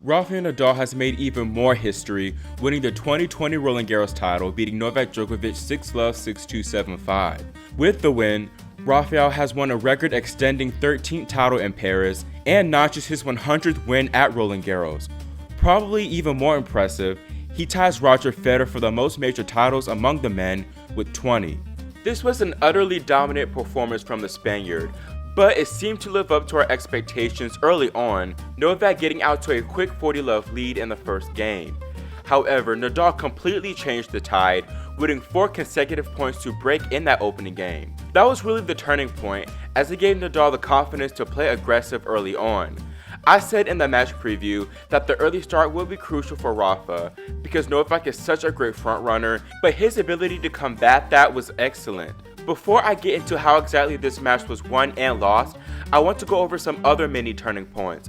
Rafael Nadal has made even more history, winning the 2020 Roland Garros title, beating Novak Djokovic 6-love, 6-2, 7-5. With the win, Rafael has won a record-extending 13th title in Paris and notches his 100th win at Roland Garros. Probably even more impressive, he ties Roger Federer for the most major titles among the men with 20. This was an utterly dominant performance from the Spaniard, but it seemed to live up to our expectations early on, Novak getting out to a quick 40-love lead in the first game. However, Nadal completely changed the tide, winning 4 consecutive points to break in that opening game. That was really the turning point, as it gave Nadal the confidence to play aggressive early on. I said in the match preview that the early start would be crucial for Rafa, because Novak is such a great frontrunner, but his ability to combat that was excellent. Before I get into how exactly this match was won and lost, I want to go over some other mini turning points.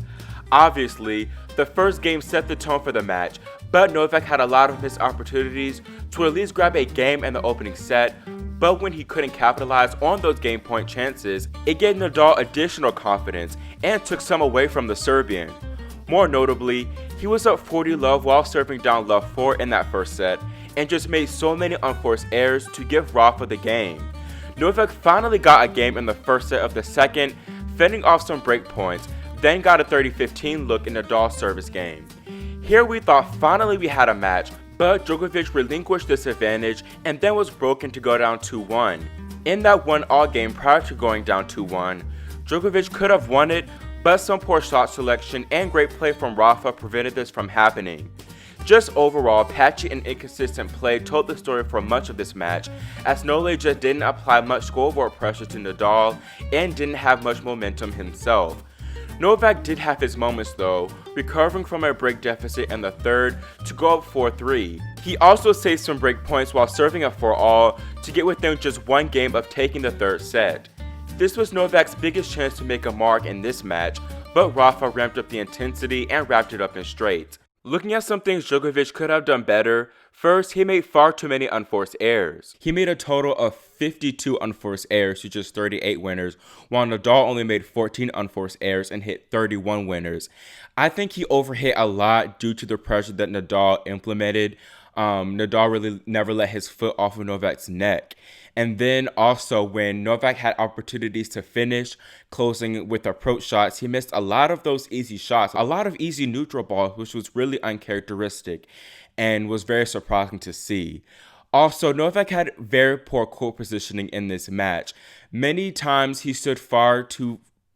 Obviously, the first game set the tone for the match, but Novak had a lot of missed opportunities to at least grab a game in the opening set, but when he couldn't capitalize on those game point chances, it gave Nadal additional confidence and took some away from the Serbian. More notably, he was up 40-love while serving down love 4 in that first set, and just made so many unforced errors to give Rafa the game. Novak finally got a game in the first set of the second, fending off some break points, then got a 30-15 look in Nadal's service game. Here we thought finally we had a match, but Djokovic relinquished this advantage and then was broken to go down 2-1. In that 1-all game prior to going down 2-1, Djokovic could have won it, but some poor shot selection and great play from Rafa prevented this from happening. Just overall, patchy and inconsistent play told the story for much of this match, as Nole just didn't apply much scoreboard pressure to Nadal and didn't have much momentum himself. Novak did have his moments though, recovering from a break deficit in the third to go up 4-3. He also saved some break points while serving a 4-all to get within just one game of taking the third set. This was Novak's biggest chance to make a mark in this match, but Rafa ramped up the intensity and wrapped it up in straight. Looking at some things Djokovic could have done better, first, he made far too many unforced errors. He made a total of 52 unforced errors to just 38 winners, while Nadal only made 14 unforced errors and hit 31 winners. I think he overhit a lot due to the pressure that Nadal implemented. Nadal really never let his foot off of Novak's neck. And then also when Novak had opportunities to finish, closing with approach shots, he missed a lot of those easy shots, a lot of easy neutral balls, which was really uncharacteristic and was very surprising to see. Also, Novak had very poor court positioning in this match. Many times he stood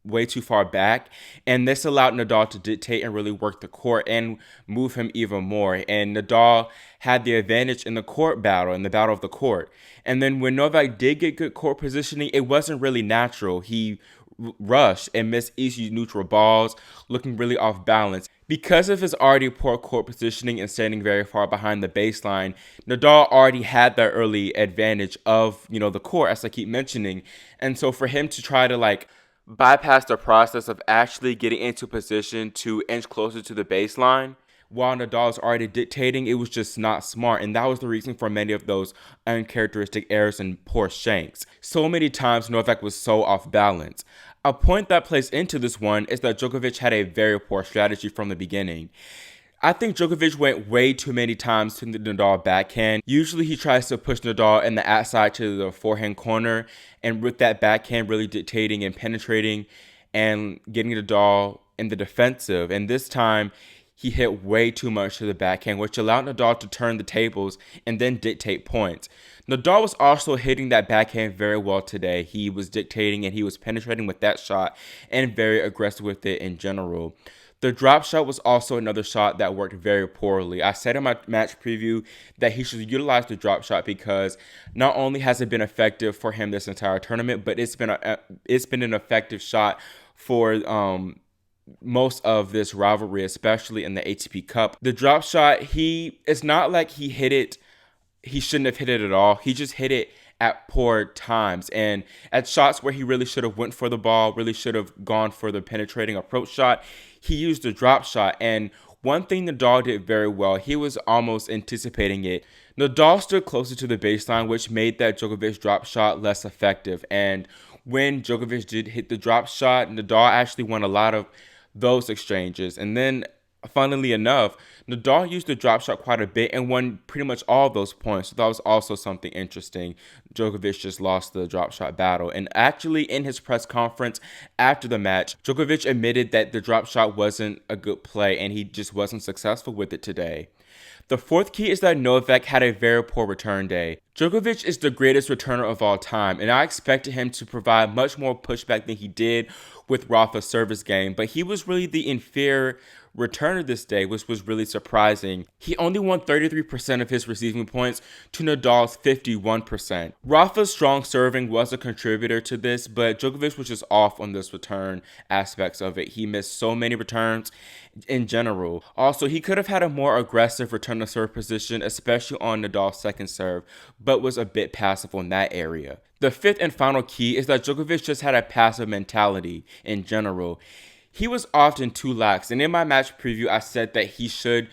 way too far back, and this allowed Nadal to dictate and really work the court and move him even more. And Nadal had the advantage in the court battle, in the battle of the court. And then when Novak did get good court positioning, it wasn't really natural. He rushed and missed easy neutral balls, looking really off balance. Because of his already poor court positioning and standing very far behind the baseline, Nadal already had that early advantage of, the court, as I keep mentioning. And so for him to try to bypass the process of actually getting into position to inch closer to the baseline, while Nadal is already dictating, it was just not smart, and that was the reason for many of those uncharacteristic errors and poor shanks. So many times Novak was so off balance. A point that plays into this one is that Djokovic had a very poor strategy from the beginning. I think Djokovic went way too many times to the Nadal backhand. Usually he tries to push Nadal in the outside to the forehand corner, and with that backhand really dictating and penetrating and getting Nadal in the defensive. And this time he hit way too much to the backhand, which allowed Nadal to turn the tables and then dictate points. Nadal was also hitting that backhand very well today. He was dictating and he was penetrating with that shot and very aggressive with it in general. The drop shot was also another shot that worked very poorly. I said in my match preview that he should utilize the drop shot because not only has it been effective for him this entire tournament, but it's been an effective shot for most of this rivalry, especially in the ATP Cup. The drop shot, it's not like he hit it, he shouldn't have hit it at all. He just hit it at poor times, and at shots where he really should have went for the ball, really should have gone for the penetrating approach shot, he used the drop shot. And one thing Nadal did very well, he was almost anticipating it. Nadal stood closer to the baseline, which made that Djokovic drop shot less effective. And when Djokovic did hit the drop shot, Nadal actually won a lot of those exchanges. And then Funnily enough, Nadal used the drop shot quite a bit and won pretty much all those points. So that was also something interesting. Djokovic just lost the drop shot battle. And actually, in his press conference after the match, Djokovic admitted that the drop shot wasn't a good play and he just wasn't successful with it today. The fourth key is that Novak had a very poor return day. Djokovic is the greatest returner of all time, and I expected him to provide much more pushback than he did with Rafa's service game, but he was really the inferior returner this day, which was really surprising. He only won 33% of his receiving points to Nadal's 51%. Rafa's strong serving was a contributor to this, but Djokovic was just off on this return aspects of it. He missed so many returns in general. Also, he could have had a more aggressive return to serve position, especially on Nadal's second serve, but was a bit passive on that area. The fifth and final key is that Djokovic just had a passive mentality in general. He was often too lax, and in my match preview, I said that he should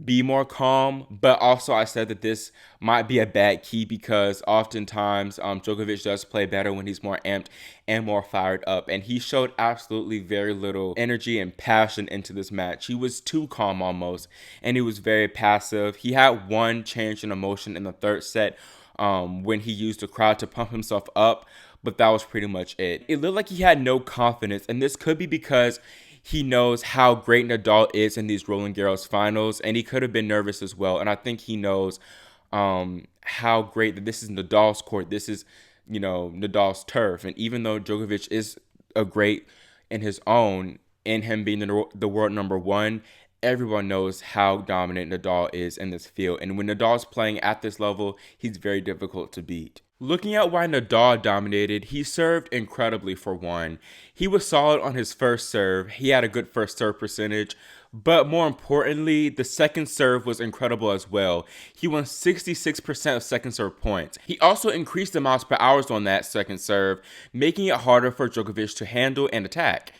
be more calm, but also I said that this might be a bad key because oftentimes Djokovic does play better when he's more amped and more fired up, and he showed absolutely very little energy and passion into this match. He was too calm almost, and he was very passive. He had one change in emotion in the third set when he used the crowd to pump himself up, but that was pretty much it. It looked like he had no confidence, and this could be because he knows how great Nadal is in these Roland Garros finals, and he could have been nervous as well. And I think he knows how great that this is Nadal's court. This is, Nadal's turf. And even though Djokovic is a great in his own, in him being the world number one, everyone knows how dominant Nadal is in this field. And when Nadal's playing at this level, he's very difficult to beat. Looking at why Nadal dominated, he served incredibly for one. He was solid on his first serve. He had a good first serve percentage. But more importantly, the second serve was incredible as well. He won 66% of second serve points. He also increased the miles per hour on that second serve, making it harder for Djokovic to handle and attack.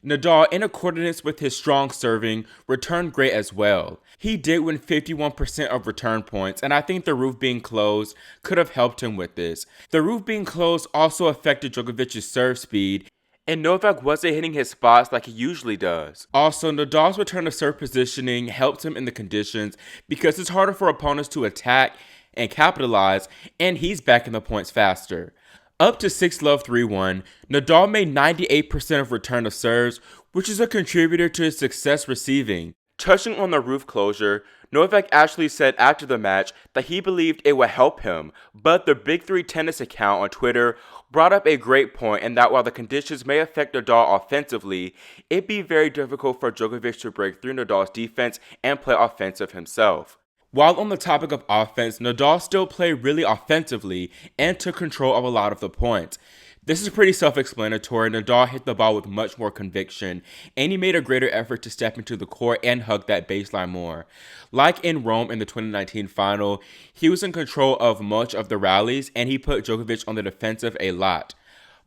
Nadal, in accordance with his strong serving, returned great as well. He did win 51% of return points, and I think the roof being closed could have helped him with this. The roof being closed also affected Djokovic's serve speed, and Novak wasn't hitting his spots like he usually does. Also, Nadal's return to serve positioning helped him in the conditions because it's harder for opponents to attack and capitalize, and he's back in the points faster. Up to 6-love 3-1, Nadal made 98% of return of serves, which is a contributor to his success receiving. Touching on the roof closure, Novak actually said after the match that he believed it would help him, but the Big 3 tennis account on Twitter brought up a great point in that while the conditions may affect Nadal offensively, it'd be very difficult for Djokovic to break through Nadal's defense and play offensive himself. While on the topic of offense, Nadal still played really offensively and took control of a lot of the points. This is pretty self-explanatory. Nadal hit the ball with much more conviction, and he made a greater effort to step into the court and hug that baseline more. Like in Rome in the 2019 final, he was in control of much of the rallies, and he put Djokovic on the defensive a lot.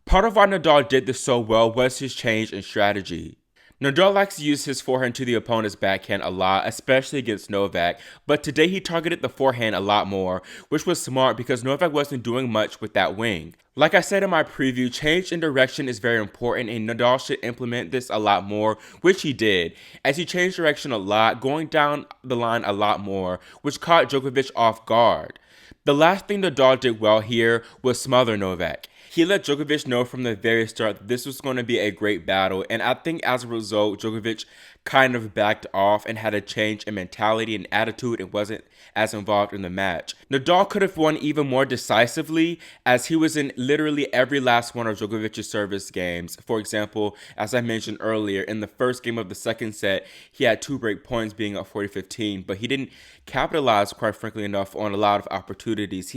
Part of why Nadal did this so well was his change in strategy. Nadal likes to use his forehand to the opponent's backhand a lot, especially against Novak, but today he targeted the forehand a lot more, which was smart because Novak wasn't doing much with that wing. Like I said in my preview, change in direction is very important and Nadal should implement this a lot more, which he did, as he changed direction a lot, going down the line a lot more, which caught Djokovic off guard. The last thing Nadal did well here was smother Novak. He let Djokovic know from the very start that this was going to be a great battle, and I think as a result, Djokovic kind of backed off and had a change in mentality and attitude and wasn't as involved in the match. Nadal could have won even more decisively as he was in literally every last one of Djokovic's service games. For example, as I mentioned earlier, in the first game of the second set, he had 2 break points being up 40-15, but he didn't capitalize, quite frankly enough, on a lot of opportunities.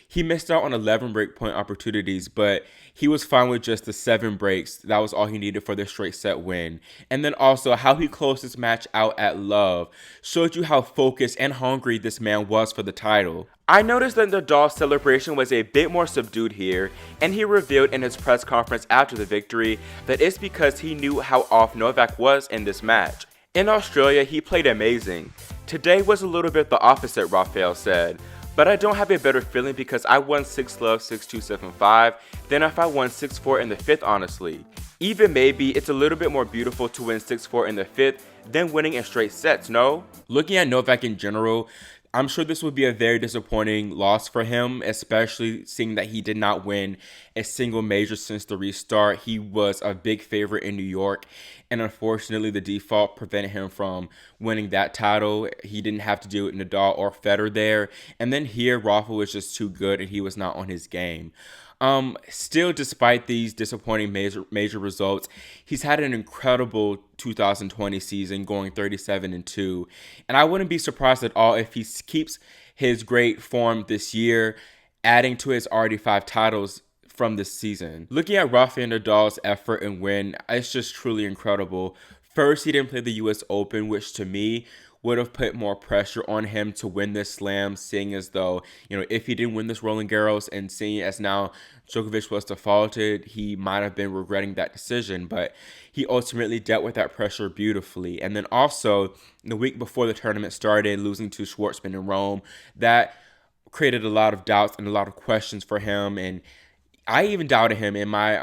He missed out on 11 breakpoint opportunities, but he was fine with just the 7 breaks. That was all he needed for the straight set win. And then also how he closed this match out at love showed you how focused and hungry this man was for the title. I noticed that Nadal's celebration was a bit more subdued here, and he revealed in his press conference after the victory that it's because he knew how off Novak was in this match. In Australia, he played amazing. Today was a little bit the opposite, Rafael said. But I don't have a better feeling because I won 6-love, 6-2, 7-5 than if I won 6-4 in the 5th, honestly. Even maybe it's a little bit more beautiful to win 6-4 in the 5th than winning in straight sets, no? Looking at Novak in general, I'm sure this would be a very disappointing loss for him, especially seeing that he did not win a single major since the restart. He was a big favorite in New York, and unfortunately the default prevented him from winning that title. He didn't have to deal with Nadal or Federer there, and then here Rafa was just too good and he was not on his game. Still, despite these disappointing major results, he's had an incredible 2020 season, going 37-2, and I wouldn't be surprised at all if he keeps his great form this year, adding to his already 5 titles from this season. Looking at Rafael Nadal's effort and win, it's just truly incredible. First, he didn't play the US Open, which to me would have put more pressure on him to win this slam, seeing as though, if he didn't win this Roland Garros and seeing as now Djokovic was defaulted, he might have been regretting that decision, but he ultimately dealt with that pressure beautifully. And then also, the week before the tournament started, losing to Schwartzman in Rome, that created a lot of doubts and a lot of questions for him, and I even doubted him in my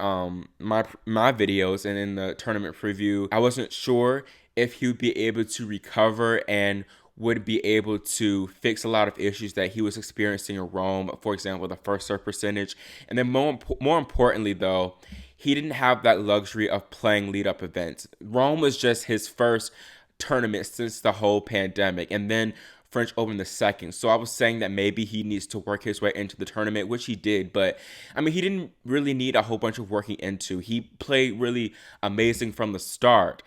my videos and in the tournament preview. I wasn't sure if he would be able to recover and would be able to fix a lot of issues that he was experiencing in Rome, for example, the first serve percentage. And then more importantly, though, he didn't have that luxury of playing lead-up events. Rome was just his first tournament since the whole pandemic, and then French Open the second. So I was saying that maybe he needs to work his way into the tournament, which he did. But, I mean, he didn't really need a whole bunch of working into. He played really amazing from the start.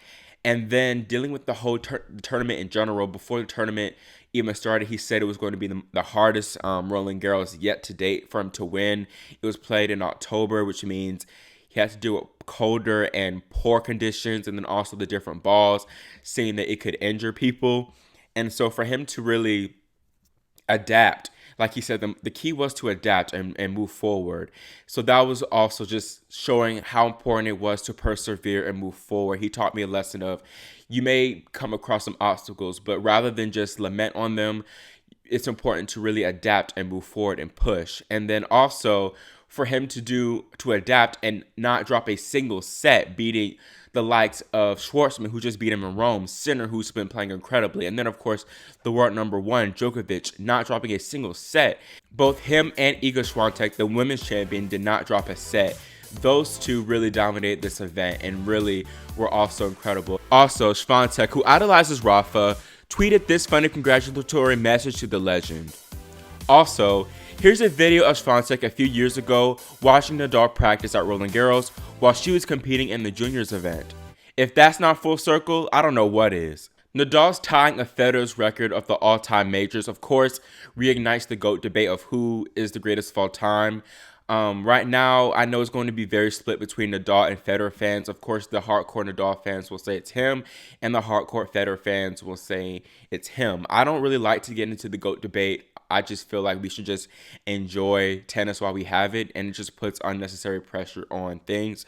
And then dealing with the whole tournament in general, before the tournament even started, he said it was going to be the hardest Roland Garros yet to date for him to win. It was played in October, which means he had to deal with colder and poor conditions, and then also the different balls, saying that it could injure people. And so for him to really adapt, like he said, the key was to adapt and move forward. So that was also just showing how important it was to persevere and move forward. He taught me a lesson of, you may come across some obstacles, but rather than just lament on them, it's important to really adapt and move forward and push. And then also for him to adapt and not drop a single set, beating the likes of Schwartzman, who just beat him in Rome, Sinner, who's been playing incredibly, and then, of course, the world number 1, Djokovic, not dropping a single set. Both him and Iga Swiatek, the women's champion, did not drop a set. Those two really dominated this event and really were also incredible. Also, Swiatek, who idolizes Rafa, tweeted this funny congratulatory message to the legend. Also, here's a video of Swiatek a few years ago watching Nadal practice at Roland Garros while she was competing in the juniors event. If that's not full circle, I don't know what is. Nadal's tying of Federer's record of the all-time majors, of course, reignites the GOAT debate of who is the greatest of all time. Right now, I know it's going to be very split between Nadal and Federer fans. Of course, the hardcore Nadal fans will say it's him, and the hardcore Federer fans will say it's him. I don't really like to get into the GOAT debate. I just feel like we should just enjoy tennis while we have it, and it just puts unnecessary pressure on things.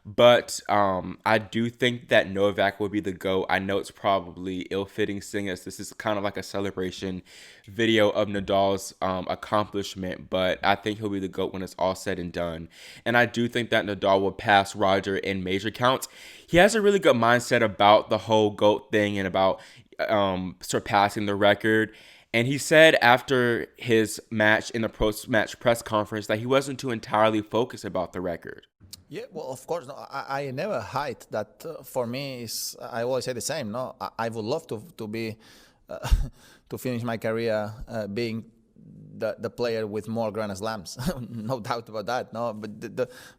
But I do think that Novak will be the GOAT. I know it's probably ill-fitting seeing as this is kind of like a celebration video of Nadal's accomplishment, but I think he'll be the GOAT when it's all said and done. And I do think that Nadal will pass Roger in major counts. He has a really good mindset about the whole GOAT thing and about surpassing the record. And he said after his match in the post-match press conference that he wasn't too entirely focused about the record. Yeah, well, of course, no, I never hide that. For me, is I always say the same. No, I would love to be to finish my career being the player with more Grand Slams, no doubt about that. No,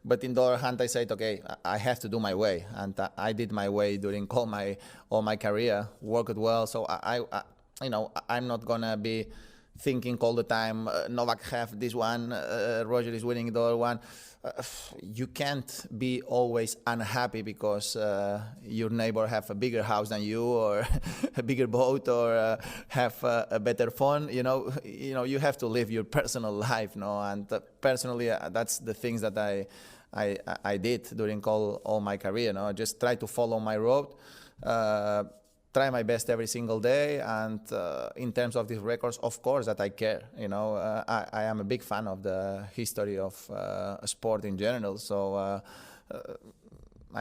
but in the other hand, I said, okay, I have to do my way, and I did my way during all my career, worked well. So I'm not gonna be thinking all the time, Novak have this one, Roger is winning the other one. You can't be always unhappy because your neighbor have a bigger house than you, or a bigger boat, or have a better phone. You have to live your personal life, no. And personally, that's the things that I did during all my career. No, just try to follow my road. try my best every single day. And in terms of these records, of course that I care. I am a big fan of the history of sport in general. So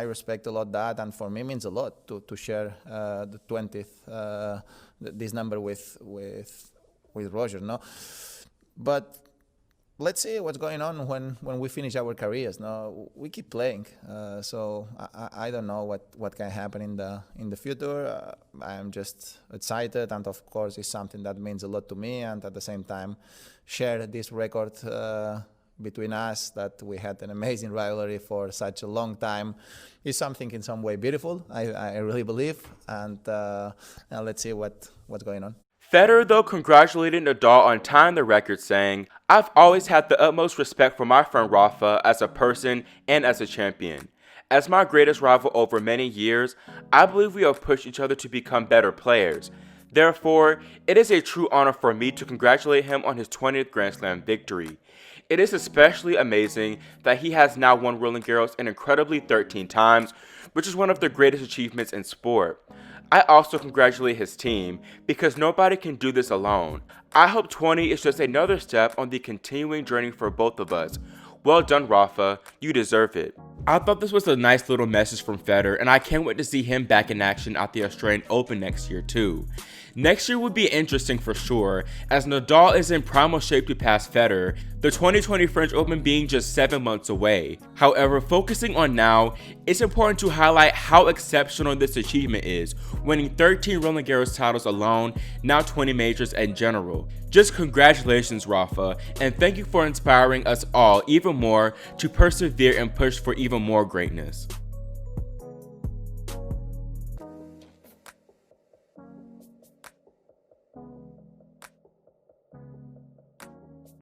I respect a lot that, and for me it means a lot to share the 20th this number with Roger. No, but let's see what's going on when we finish our careers. No, we keep playing, so I don't know what can happen in the future. I am just excited, and of course it's something that means a lot to me, and at the same time share this record between us, that we had an amazing rivalry for such a long time, is something in some way beautiful. I really believe, and let's see what's going on. Federer, though, congratulated Nadal on tying the record, saying, "I've always had the utmost respect for my friend Rafa as a person and as a champion. As my greatest rival over many years, I believe we have pushed each other to become better players. Therefore, it is a true honor for me to congratulate him on his 20th Grand Slam victory. It is especially amazing that he has now won Roland Garros an incredibly 13 times, which is one of the greatest achievements in sport. I also congratulate his team, because nobody can do this alone. I hope 20 is just another step on the continuing journey for both of us. Well done, Rafa. You deserve it." I thought this was a nice little message from Federer, and I can't wait to see him back in action at the Australian Open next year too. Next year would be interesting for sure, as Nadal is in primal shape to pass Federer, the 2020 French Open being just 7 months away. However, focusing on now, it's important to highlight how exceptional this achievement is, winning 13 Roland Garros titles alone, now 20 majors in general. Just congratulations, Rafa, and thank you for inspiring us all even more to persevere and push for even more greatness.